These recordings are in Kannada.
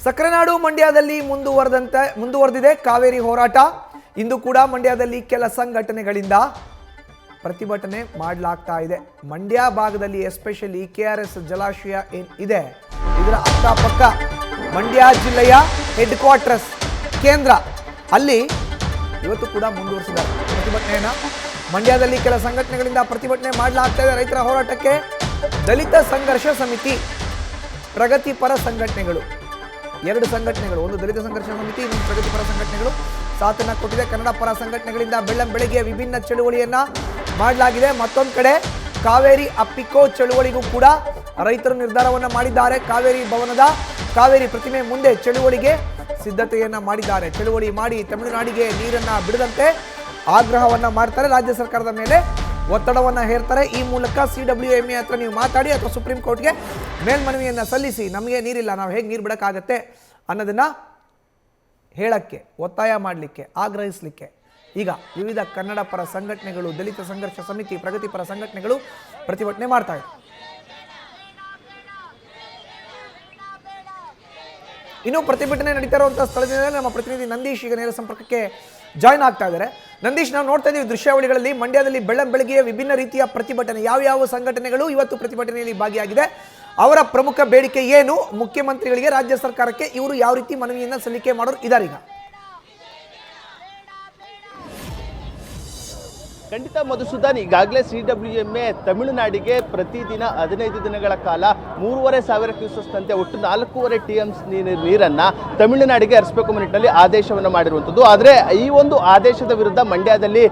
ಸಕ್ಕರೆನಾಡು ಮಂಡ್ಯದಲ್ಲಿ ಮುಂದುವರೆದಿದೆ ಕಾವೇರಿ ಹೋರಾಟ. ಇಂದು ಕೂಡ ಮಂಡ್ಯದಲ್ಲಿ ಕೆಲ ಸಂಘಟನೆಗಳಿಂದ ಪ್ರತಿಭಟನೆ ಮಾಡಲಾಗ್ತಾ ಇದೆ. ಮಂಡ್ಯ ಭಾಗದಲ್ಲಿ ಎಸ್ಪೆಷಲಿ KRS ಜಲಾಶಯ ಏನಿದೆ ಇದರ ಅಕ್ಕಪಕ್ಕ ಮಂಡ್ಯ ಜಿಲ್ಲೆಯ ಹೆಡ್ ಕ್ವಾರ್ಟರ್ಸ್ ಕೇಂದ್ರ ಅಲ್ಲಿ ಇವತ್ತು ಕೂಡ ಮುಂದುವರಿಸಿದ್ದಾರೆ ಪ್ರತಿಭಟನೆಯನ್ನ. ಮಂಡ್ಯದಲ್ಲಿ ಕೆಲ ಸಂಘಟನೆಗಳಿಂದ ಪ್ರತಿಭಟನೆ ಮಾಡಲಾಗ್ತಾ ಇದೆ. ರೈತರ ಹೋರಾಟಕ್ಕೆ ದಲಿತ ಸಂಘರ್ಷ ಸಮಿತಿ, ಪ್ರಗತಿಪರ ಸಂಘಟನೆಗಳು, ಎರಡು ಸಂಘಟನೆಗಳು, ಒಂದು ದಲಿತ ಸಂಘರ್ಷ ಸಮಿತಿ, ಇನ್ನೊಂದು ಪ್ರಗತಿಪರ ಸಂಘಟನೆಗಳು ಸಾಥನ್ನ ಕೊಟ್ಟಿದೆ. ಕನ್ನಡ ಪರ ಸಂಘಟನೆಗಳಿಂದ ಬೆಳಗ್ಗೆ ವಿಭಿನ್ನ ಚಳುವಳಿಯನ್ನ ಮಾಡಲಾಗಿದೆ. ಮತ್ತೊಂದು ಕಡೆ ಕಾವೇರಿ ಅಪ್ಪಿಕೋ ಚಳುವಳಿಗೂ ಕೂಡ ರೈತರು ನಿರ್ಧಾರವನ್ನ ಮಾಡಿದ್ದಾರೆ. ಕಾವೇರಿ ಭವನದ ಕಾವೇರಿ ಪ್ರತಿಮೆ ಮುಂದೆ ಚಳುವಳಿಗೆ ಸಿದ್ಧತೆಯನ್ನ ಮಾಡಿದ್ದಾರೆ. ಚಳುವಳಿ ಮಾಡಿ ತಮಿಳುನಾಡಿಗೆ ನೀರನ್ನ ಬಿಡದಂತೆ ಆಗ್ರಹವನ್ನ ಮಾಡ್ತಾರೆ. ರಾಜ್ಯ ಸರ್ಕಾರದ ಮೇಲೆ ಒತ್ತಡವನ್ನ ಹೇರ್ತಾರೆ. ಈ ಮೂಲಕ CWMA ಹತ್ರ ನೀವು ಮಾತಾಡಿ ಅಥವಾ ಸುಪ್ರೀಂ ಕೋರ್ಟ್ಗೆ ಮೇಲ್ಮನವಿಯನ್ನ ಸಲ್ಲಿಸಿ, ನಮಗೆ ನೀರಿಲ್ಲ, ನಾವು ಹೇಗೆ ನೀರು ಬಿಡಕ್ಕಾಗತ್ತೆ ಅನ್ನೋದನ್ನ ಹೇಳಕ್ಕೆ, ಒತ್ತಾಯ ಮಾಡಲಿಕ್ಕೆ, ಆಗ್ರಹಿಸಲಿಕ್ಕೆ ಈಗ ವಿವಿಧ ಕನ್ನಡ ಪರ ಸಂಘಟನೆಗಳು, ದಲಿತ ಸಂಘರ್ಷ ಸಮಿತಿ, ಪ್ರಗತಿಪರ ಸಂಘಟನೆಗಳು ಪ್ರತಿಭಟನೆ ಮಾಡ್ತಾ ಇದ್ದಾರೆ. ಇನ್ನು ಪ್ರತಿಭಟನೆ ನಡೀತಾ ಇರುವಂತಹ ಸ್ಥಳದಿಂದ ನಮ್ಮ ಪ್ರತಿನಿಧಿ ನಂದೀಶ್ ಈಗ ನೇರ ಸಂಪರ್ಕಕ್ಕೆ ಜಾಯ್ನ್ ಆಗ್ತಾ ಇದ್ದಾರೆ. ನಂದೀಶ್, ನಾವು ನೋಡ್ತಾ ಇದ್ದೀವಿ ದೃಶ್ಯಾವಳಿಗಳಲ್ಲಿ ಮಂಡ್ಯದಲ್ಲಿ ಬೆಳಗ್ಗೆ ವಿಭಿನ್ನ ರೀತಿಯ ಪ್ರತಿಭಟನೆ, ಯಾವ ಸಂಘಟನೆಗಳು ಇವತ್ತು ಪ್ರತಿಭಟನೆಯಲ್ಲಿ ಭಾಗಿಯಾಗಿದೆ, ಅವರ ಪ್ರಮುಖ ಬೇಡಿಕೆ ಏನು, ಮುಖ್ಯಮಂತ್ರಿಗಳಿಗೆ, ರಾಜ್ಯ ಸರ್ಕಾರಕ್ಕೆ ಇವರು ಯಾವ ರೀತಿ ಮನವಿಯನ್ನ ಸಲ್ಲಿಕೆ ಮಾಡೋರು ಇದಾರೀಗ? ಖಂಡಿತ ಮಧುಸೂದನ್, ಈಗಾಗಲೇ CWMA ತಮಿಳುನಾಡಿಗೆ ಪ್ರತಿದಿನ 15 ದಿನಗಳ ಕಾಲ 3,500 ಕ್ಯೂಸೆಕ್ಸ್ನಂತೆ ಒಟ್ಟು 4.5 TMS ನೀರನ್ನು ತಮಿಳುನಾಡಿಗೆ ಹರಿಸಬೇಕು ನಿಟ್ಟಿನಲ್ಲಿ ಆದೇಶವನ್ನು ಮಾಡಿರುವಂಥದ್ದು. ಆದರೆ ಈ ಒಂದು ಆದೇಶದ ವಿರುದ್ಧ ಮಂಡ್ಯದಲ್ಲಿ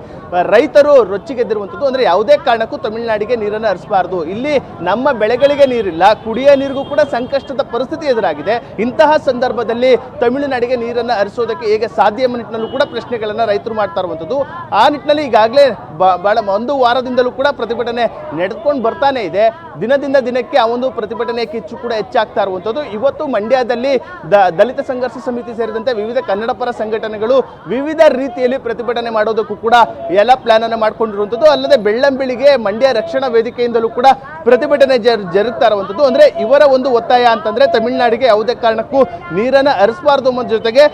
ರೈತರು ರೊಚ್ಚಿಗೆದ್ದಿರುವಂಥದ್ದು. ಅಂದರೆ ಯಾವುದೇ ಕಾರಣಕ್ಕೂ ತಮಿಳುನಾಡಿಗೆ ನೀರನ್ನು ಹರಿಸಬಾರ್ದು, ಇಲ್ಲಿ ನಮ್ಮ ಬೆಳೆಗಳಿಗೆ ನೀರಿಲ್ಲ, ಕುಡಿಯೋ ನೀರಿಗೂ ಕೂಡ ಸಂಕಷ್ಟದ ಪರಿಸ್ಥಿತಿ ಎದುರಾಗಿದೆ, ಇಂತಹ ಸಂದರ್ಭದಲ್ಲಿ ತಮಿಳುನಾಡಿಗೆ ನೀರನ್ನು ಹರಿಸೋದಕ್ಕೆ ಹೇಗೆ ಸಾಧ್ಯ ಎಂಬ ನಿಟ್ಟಿನಲ್ಲೂ ಕೂಡ ಪ್ರಶ್ನೆಗಳನ್ನು ರೈತರು ಮಾಡ್ತಾ ಇರುವಂಥದ್ದು. ಆ ನಿಟ್ಟಿನಲ್ಲಿ ಈಗಾಗಲೇ ಬಹಳ ಒಂದು ವಾರದಿಂದಲೂ ಕೂಡ ಪ್ರತಿಭಟನೆ ನಡೆದುಕೊಂಡು ಬರ್ತಾನೆ ಇದೆ. ದಿನದಿಂದ ದಿನಕ್ಕೆ ಆ ಒಂದು ಪ್ರತಿಭಟನೆ ಕಿಚ್ಚು ಕೂಡ ಹೆಚ್ಚಾಗ್ತಾ ಇರುವಂಥದ್ದು. ಇವತ್ತು ಮಂಡ್ಯದಲ್ಲಿ ದಲಿತ ಸಂಘರ್ಷ ಸಮಿತಿ ಸೇರಿದಂತೆ ವಿವಿಧ ಕನ್ನಡ ಪರ ಸಂಘಟನೆಗಳು ವಿವಿಧ ರೀತಿಯಲ್ಲಿ ಪ್ರತಿಭಟನೆ ಮಾಡೋದಕ್ಕೂ ಕೂಡ ಎಲ್ಲ ಪ್ಲಾನ್ ಅನ್ನು ಮಾಡ್ಕೊಂಡಿರುವಂಥದ್ದು. ಅಲ್ಲದೆ ಬೆಳ್ಳಂಬೆಳಿಗ್ಗೆ ಮಂಡ್ಯ ರಕ್ಷಣಾ ವೇದಿಕೆಯಿಂದಲೂ ಕೂಡ ಪ್ರತಿಭಟನೆ ಜರುಗ್ತಾ ಇರುವಂಥದ್ದು. ಅಂದ್ರೆ ಇವರ ಒಂದು ಒತ್ತಾಯ ಅಂತಂದ್ರೆ ತಮಿಳುನಾಡಿಗೆ ಯಾವುದೇ ಕಾರಣಕ್ಕೂ ನೀರನ್ನು ಹರಿಸಬಾರ್ದು ಅನ್ನೋ ಜೊತೆಗೆ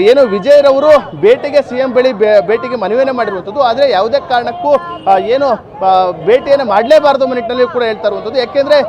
ಏನು ವಿಜಯರವರು ಭೇಟಿಗೆ CM ಬಳಿ ಭೇಟಿಗೆ ಮನವಿಯನ್ನು ಮಾಡಿರುವಂಥದ್ದು. ಆದರೆ ಯಾವುದೇ ಕಾರಣಕ್ಕೂ ಏನು ಭೇಟಿಯನ್ನು ಮಾಡಲೇಬಾರದು ಅನ್ನೋ ನಿಟ್ಟಿನಲ್ಲಿ ಕೂಡ ಹೇಳ್ತಾ ಇರುವಂಥದ್ದು. ಯಾಕೆಂದ್ರೆ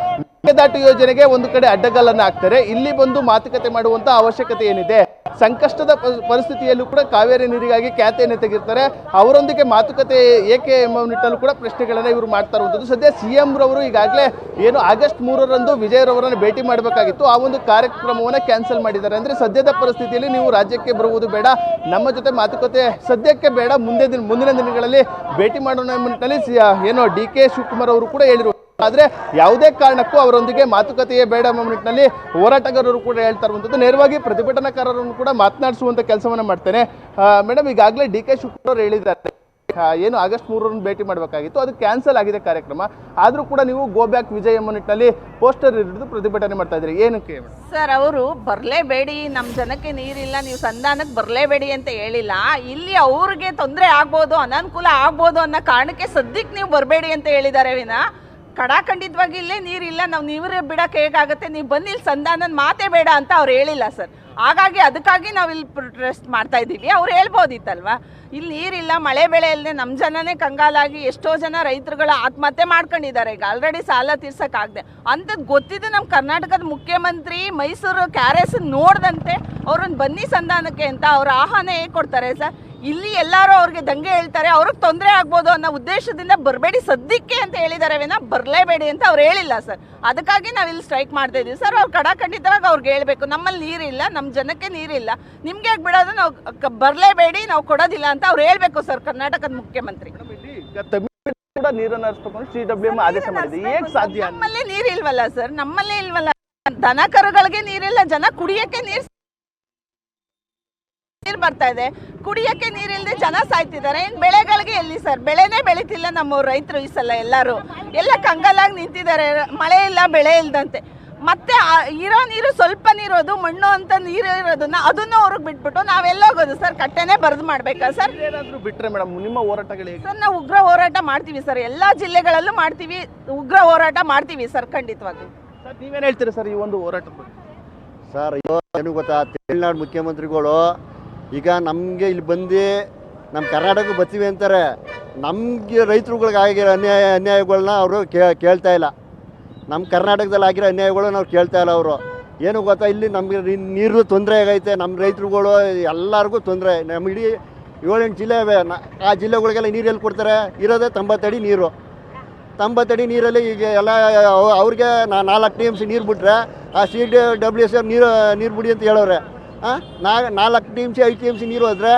ಮೇಕೆದಾಟು ಯೋಜನೆಗೆ ಒಂದು ಕಡೆ ಅಡ್ಡಗಲ್ಲನ್ನು ಹಾಕ್ತಾರೆ, ಇಲ್ಲಿ ಬಂದು ಮಾತುಕತೆ ಮಾಡುವಂತ ಅವಶ್ಯಕತೆ ಏನಿದೆ, ಸಂಕಷ್ಟದ ಪರಿಸ್ಥಿತಿಯಲ್ಲೂ ಕೂಡ ಕಾವೇರಿ ನೀರಿಗಾಗಿ ಖ್ಯಾತೆಯನ್ನು ತೆಗಿರ್ತಾರೆ, ಅವರೊಂದಿಗೆ ಮಾತುಕತೆ ಏಕೆ ಎಂಬ ನಿಟ್ಟಲ್ಲೂ ಕೂಡ ಪ್ರಶ್ನೆಗಳನ್ನು ಇವರು ಮಾಡ್ತಾ ಇರುವಂಥದ್ದು. ಸದ್ಯ CM ರವರು ಈಗಾಗಲೇ ಏನು ಆಗಸ್ಟ್ 3ರಂದು ವಿಜಯರವರನ್ನು ಭೇಟಿ ಮಾಡಬೇಕಾಗಿತ್ತು, ಆ ಒಂದು ಕಾರ್ಯಕ್ರಮವನ್ನು ಕ್ಯಾನ್ಸಲ್ ಮಾಡಿದ್ದಾರೆ. ಅಂದ್ರೆ ಸದ್ಯದ ಪರಿಸ್ಥಿತಿಯಲ್ಲಿ ನೀವು ರಾಜ್ಯಕ್ಕೆ ಬರುವುದು ಬೇಡ, ನಮ್ಮ ಜೊತೆ ಮಾತುಕತೆ ಸದ್ಯಕ್ಕೆ ಬೇಡ, ಮುಂದಿನ ದಿನಗಳಲ್ಲಿ ಭೇಟಿ ಮಾಡೋಣ ಎಂಬ ನಿಟ್ಟಿನಲ್ಲಿ ಏನು DK ಶಿವಕುಮಾರ್ ಅವರು ಕೂಡ ಹೇಳಿರು. ಆದ್ರೆ ಯಾವುದೇ ಕಾರಣಕ್ಕೂ ಅವರೊಂದಿಗೆ ಮಾತುಕತೆಯೇ ಬೇಡ ಎಂಬ ನಿಟ್ಟಿನಲ್ಲಿ ಹೋರಾಟಗಾರರು ಕೂಡ ಹೇಳ್ತಾ ಇರುವಂಥದ್ದು. ನೇರವಾಗಿ ಪ್ರತಿಭಟನಾಕಾರರನ್ನು ಕೂಡ ಮಾತನಾಡಿಸುವಂತ ಕೆಲಸವನ್ನ ಮಾಡ್ತೇನೆ. ಮೇಡಮ್, ಈಗಾಗಲೇ DK ಶಿವಕುಮಾರ್ ಹೇಳಿದ್ದಾರೆ ಏನು ಆಗಸ್ಟ್ 3ರಂದು ಭೇಟಿ ಮಾಡಬೇಕಾಗಿತ್ತು, ಅದು ಕ್ಯಾನ್ಸಲ್ ಆಗಿದೆ ಕಾರ್ಯಕ್ರಮ, ಆದ್ರೂ ಕೂಡ ನೀವು ಗೋ ಬ್ಯಾಕ್ ವಿಜಯ್ ಎಂಬ ನಿಟ್ಟಿನಲ್ಲಿ ಪೋಸ್ಟರ್ ಹಿಡಿದು ಪ್ರತಿಭಟನೆ ಮಾಡ್ತಾ ಇದ್ರಿ, ಏನಕ್ಕೆ? ಸರ್, ಅವರು ಬರಲೇಬೇಡಿ, ನಮ್ಮ ಜನಕ್ಕೆ ನೀರಿಲ್ಲ, ನೀವು ಸಂಧಾನಕ್ಕೆ ಬರಲೇಬೇಡಿ ಅಂತ ಹೇಳಿಲ್ಲ. ಇಲ್ಲಿ ಅವ್ರಿಗೆ ತೊಂದರೆ ಆಗ್ಬೋದು, ಅನಾನುಕೂಲ ಆಗ್ಬೋದು ಅನ್ನೋ ಕಾರಣಕ್ಕೆ ಸದ್ಯಕ್ಕೆ ನೀವು ಬರಬೇಡಿ ಅಂತ ಹೇಳಿದ್ದಾರೆ ವಿನ ಕಡಾಖಂಡಿತವಾಗಿ ಇಲ್ಲೇ ನೀರಿಲ್ಲ, ನಾವು ನೀವೇ ಬಿಡಕ್ಕೆ ಹೇಗಾಗುತ್ತೆ, ನೀವು ಬಂದು ಇಲ್ಲಿ ಸಂಧಾನದ ಮಾತೇ ಬೇಡ ಅಂತ ಅವ್ರು ಹೇಳಿಲ್ಲ ಸರ್. ಹಾಗಾಗಿ ಅದಕ್ಕಾಗಿ ನಾವು ಇಲ್ಲಿ ಪ್ರೊಟೆಸ್ಟ್ ಮಾಡ್ತಾ ಇದ್ದೀವಿ. ಅವ್ರು ಹೇಳ್ಬೋದಿತ್ತಲ್ವಾ, ಇಲ್ಲಿ ನೀರಿಲ್ಲ, ಮಳೆ ಬೆಳೆ ಇಲ್ಲದೆ ನಮ್ಮ ಜನನೇ ಕಂಗಾಲಾಗಿ ಎಷ್ಟೋ ಜನ ರೈತರುಗಳು ಆತ್ಮಹತ್ಯೆ ಮಾಡ್ಕೊಂಡಿದ್ದಾರೆ, ಈಗ ಆಲ್ರೆಡಿ ಸಾಲ ತೀರ್ಸೋಕ್ಕಾಗದೆ. ಅಂಥದ್ದು ಗೊತ್ತಿದ್ದು ನಮ್ಮ ಕರ್ನಾಟಕದ ಮುಖ್ಯಮಂತ್ರಿ ಮೈಸೂರು KRS ನೋಡ್ದಂತೆ ಅವ್ರನ್ನ ಬನ್ನಿ ಸಂಧಾನಕ್ಕೆ ಅಂತ ಅವ್ರ ಆಹ್ವಾನ ಹೇಗೆ ಕೊಡ್ತಾರೆ ಸರ್? ಇಲ್ಲಿ ಎಲ್ಲರೂ ಅವ್ರಿಗೆ ದಂಗೆ ಹೇಳ್ತಾರೆ, ಅವ್ರಿಗೆ ತೊಂದರೆ ಆಗ್ಬೋದು ಅನ್ನೋ ಉದ್ದೇಶದಿಂದ ಬರಬೇಡಿ ಸದ್ಯಕ್ಕೆ ಅಂತ ಹೇಳಿದ್ದಾರೆ ವಿನ ಬರಲೇಬೇಡಿ ಅಂತ ಅವ್ರು ಹೇಳಿಲ್ಲ ಸರ್. ಅದಕ್ಕಾಗಿ ನಾವು ಇಲ್ಲಿ ಸ್ಟ್ರೈಕ್ ಮಾಡ್ತಾ ಇದ್ದೀವಿ ಸರ್. ಅವ್ರು ಕಡಾಖಂಡಿತವಾಗಿ ಅವ್ರಿಗೆ ಹೇಳ್ಬೇಕು, ನಮ್ಮಲ್ಲಿ ನೀರಿಲ್ಲ, ನಮ್ಮ ಜನಕ್ಕೆ ನೀರಿಲ್ಲ, ನಿಮ್ಗೆ ಹೇಗೆ ಬಿಡೋದು, ನಾವು ಬರಲೇಬೇಡಿ, ನಾವು ಕೊಡೋದಿಲ್ಲ ಅಂತ ಅವ್ರು ಹೇಳ್ಬೇಕು ಸರ್ ಕರ್ನಾಟಕದ ಮುಖ್ಯಮಂತ್ರಿ. ಕೂಡ ನೀರನ್ನು ಹರಿಸಬೇಕು ಅಂತ CWMA ಆದೇಶ ಮಾಡಿದೆ, ಹೇಗೆ ಸಾಧ್ಯ? ನಮ್ಮಲ್ಲೇ ನೀರಿಲ್ವಲ್ಲ ಸರ್, ನಮ್ಮಲ್ಲೇ ಇಲ್ವಲ್ಲ, ದನ ಕರುಗಳಿಗೆ ನೀರಿಲ್ಲ, ಜನ ಕುಡಿಯಕ್ಕೆ ನೀರು ಬರ್ತಾ ಇದೆ, ಕುಡಿಯಕ್ಕೆ ನೀರಿಲ್ಲದೆ ಜನ ಸಾಯ್ತಿದ್ದಾರೆ. ಇನ್ ಬೆಳೆಗಳಿಗೆ ಎಲ್ಲಿ ಸರ್? ಬೆಳೆನೇ ಬೆಳಿತಿಲ್ಲ ನಮ್ಮ ರೈತರು ಈ ಸಲ, ಎಲ್ಲ ಕಂಗಾಲಾಗಿ ನಿಂತಿದ್ದಾರೆ, ಮಳೆ ಇಲ್ಲ, ಬೆಳೆ ಇಲ್ದಂತೆ. ಮತ್ತೆ ಇರೋ ನೀರು ಸ್ವಲ್ಪ ನೀರು, ಅದು ಮಣ್ಣು ಅಂತ ನೀರು ಇರೋದನ್ನ ಅದನ್ನು ಅವ್ರಿಗೆ ಬಿಟ್ಬಿಟ್ಟು ನಾವೆಲ್ಲೋಗೋದು ಸರ್? ಕಟ್ಟೆನೇ ಬರೆದು ಮಾಡ್ಬೇಕಾ ಸರ್? ಏನಾದರೂ ಬಿಟ್ರೆ ಮೇಡಮ್ ನಿಮ್ಮ ಹೋರಾಟಗಳು ಸರ್, ನಾವು ಉಗ್ರ ಹೋರಾಟ ಮಾಡ್ತೀವಿ ಸರ್, ಎಲ್ಲಾ ಜಿಲ್ಲೆಗಳಲ್ಲೂ ಮಾಡ್ತೀವಿ, ಉಗ್ರ ಹೋರಾಟ ಮಾಡ್ತೀವಿ ಸರ್, ಖಂಡಿತವಾಗಿ. ಸರ್, ನೀವೇನು ಹೇಳ್ತೀರಾ ಸರ್ ಈ ಒಂದು ಹೋರಾಟದ ಬಗ್ಗೆ? ಸರ್, ಏನು ಗೊತ್ತಾ, ತಮಿಳ್ನಾಡು ಮುಖ್ಯಮಂತ್ರಿಗಳು ಈಗ ನಮಗೆ ಇಲ್ಲಿ ಬಂದು ನಮ್ಮ ಕರ್ನಾಟಕಕ್ಕೆ ಬರ್ತೀವಿ ಅಂತಾರೆ. ನಮಗೆ ರೈತರುಗಳಿಗೆ ಆಗಿರೋ ಅನ್ಯಾಯಗಳನ್ನ ಅವರು ಕೇಳ್ತಾ ಇಲ್ಲ. ನಮ್ಮ ಕರ್ನಾಟಕದಲ್ಲಿ ಆಗಿರೋ ಅನ್ಯಾಯಗಳು ನಾವು ಕೇಳ್ತಾ ಇಲ್ಲ. ಅವರು ಏನು ಗೊತ್ತಾ, ಇಲ್ಲಿ ನಮಗೆ ನೀರು ತೊಂದರೆ ಆಗೈತೆ. ನಮ್ಮ ರೈತರುಗಳು ಎಲ್ಲರಿಗೂ ತೊಂದರೆ. ನಮ್ಮ ಇಡೀ 7-8 ಜಿಲ್ಲೆ ಇವೆ. ಆ ಜಿಲ್ಲೆಗಳಿಗೆಲ್ಲ ನೀರು ಎಲ್ಲಿ ಕೊಡ್ತಾರೆ? ಇರೋದೇ 90 ಅಡಿ ನೀರು. 90 ಅಡಿ ನೀರಲ್ಲಿ ಈಗ ಎಲ್ಲ ಅವ್ರಿಗೆ 4 TMC ನೀರು ಬಿಟ್ರೆ ಆ CWS ನೀರು ಬಿಡಿ ಅಂತ ಹೇಳೋರೆ. 4 TMC 5 TMC ನೀರು ಹೋದರೆ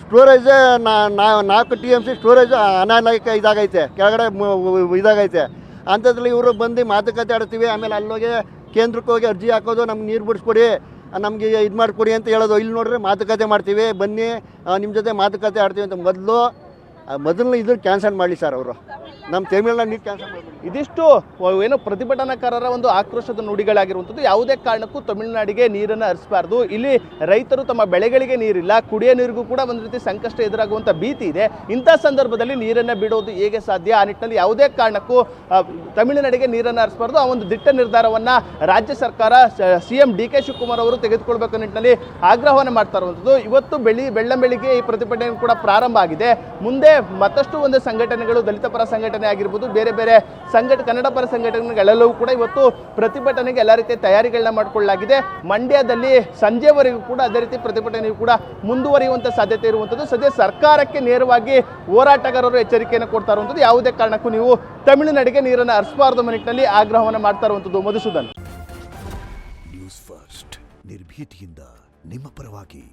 ಸ್ಟೋರೇಜ್ 4 TMC ಸ್ಟೋರೇಜ್ ಅನಾಲಯಕ ಇದಾಗೈತೆ, ಕೆಳಗಡೆ ಇದಾಗೈತೆ. ಅಂಥದ್ರಲ್ಲಿ ಇವರು ಬಂದು ಮಾತುಕತೆ ಆಡ್ತೀವಿ, ಆಮೇಲೆ ಅಲ್ಲೋಗಿ ಕೇಂದ್ರಕ್ಕೆ ಹೋಗಿ ಅರ್ಜಿ ಹಾಕೋದು, ನಮ್ಗೆ ನೀರು ಬಿಡಿಸ್ಕೊಡಿ, ನಮಗೆ ಇದು ಮಾಡಿಕೊಡಿ ಅಂತ ಹೇಳೋದು. ಇಲ್ಲಿ ನೋಡ್ರಿ ಮಾತುಕತೆ ಮಾಡ್ತೀವಿ, ಬನ್ನಿ ನಿಮ್ಮ ಜೊತೆ ಮಾತುಕತೆ ಆಡ್ತೀವಿ ಅಂತ ಮೊದಲು ಇದು ಕ್ಯಾನ್ಸಲ್ ಮಾಡಲಿ ಸರ್. ಅವರು ನಮ್ಮ ತಮಿಳ್ನಾಡು ನೀರು ಕ್ಯಾನ್ಸಲ್ ಮಾಡಿ. ಇದಿಷ್ಟು ಏನು ಪ್ರತಿಭಟನಾಕಾರರ ಒಂದು ಆಕ್ರೋಶದ ನುಡಿಗಳಾಗಿರುವಂಥದ್ದು. ಯಾವುದೇ ಕಾರಣಕ್ಕೂ ತಮಿಳುನಾಡಿಗೆ ನೀರನ್ನು ಹರಿಸಬಾರ್ದು. ಇಲ್ಲಿ ರೈತರು ತಮ್ಮ ಬೆಳೆಗಳಿಗೆ ನೀರಿಲ್ಲ, ಕುಡಿಯೋ ನೀರಿಗೂ ಕೂಡ ಒಂದು ರೀತಿ ಸಂಕಷ್ಟ ಎದುರಾಗುವಂಥ ಭೀತಿ ಇದೆ. ಇಂಥ ಸಂದರ್ಭದಲ್ಲಿ ನೀರನ್ನು ಬಿಡೋದು ಹೇಗೆ ಸಾಧ್ಯ? ಆ ನಿಟ್ಟಿನಲ್ಲಿ ಯಾವುದೇ ಕಾರಣಕ್ಕೂ ತಮಿಳುನಾಡಿಗೆ ನೀರನ್ನು ಹರಿಸಬಾರ್ದು. ಆ ಒಂದು ದಿಟ್ಟ ನಿರ್ಧಾರವನ್ನು ರಾಜ್ಯ ಸರ್ಕಾರ CM DK ಶಿವಕುಮಾರ್ ಅವರು ತೆಗೆದುಕೊಳ್ಬೇಕು ನಿಟ್ಟಿನಲ್ಲಿ ಆಗ್ರಹವನ್ನು ಮಾಡ್ತಾ ಇರುವಂಥದ್ದು. ಇವತ್ತು ಬೆಳ್ಳಂಬೆಳಿಗ್ಗೆ ಈ ಪ್ರತಿಭಟನೆ ಕೂಡ ಪ್ರಾರಂಭ ಆಗಿದೆ. ಮುಂದೆ ಮತ್ತಷ್ಟು ಒಂದು ಸಂಘಟನೆಗಳು, ದಲಿತ ಪರ ಸಂಘಟನೆ ಆಗಿರ್ಬೋದು, ಬೇರೆ ಬೇರೆ ಕನ್ನಡ ಪರ ಸಂಘಟನೆಗಳೆಲ್ಲವೂ ಕೂಡ ಇವತ್ತು ಪ್ರತಿಭಟನೆಗೆ ಎಲ್ಲ ರೀತಿಯ ತಯಾರಿಗಳನ್ನ ಮಾಡಿಕೊಳ್ಳಲಾಗಿದೆ. ಮಂಡ್ಯದಲ್ಲಿ ಸಂಜೆವರೆಗೂ ಕೂಡ ಅದೇ ರೀತಿ ಪ್ರತಿಭಟನೆಯೂ ಕೂಡ ಮುಂದುವರಿಯುವಂಥ ಸಾಧ್ಯತೆ ಇರುವಂಥದ್ದು. ಸದ್ಯ ಸರ್ಕಾರಕ್ಕೆ ನೇರವಾಗಿ ಹೋರಾಟಗಾರರು ಎಚ್ಚರಿಕೆಯನ್ನು ಕೊಡ್ತಾ ಇರುವಂಥದ್ದು. ಯಾವುದೇ ಕಾರಣಕ್ಕೂ ನೀವು ತಮಿಳುನಾಡಿಗೆ ನೀರನ್ನು ಹರಿಸಬಾರದು ನಿಟ್ಟಿನಲ್ಲಿ ಆಗ್ರಹವನ್ನು ಮಾಡ್ತಾ ಇರುವಂಥದ್ದು. ಮಧುಸೂದನ್, ನ್ಯೂಸ್ ಫಸ್ಟ್, ನಿರ್ಭೀತಿಯಿಂದ ನಿಮ್ಮ ಪರವಾಗಿ.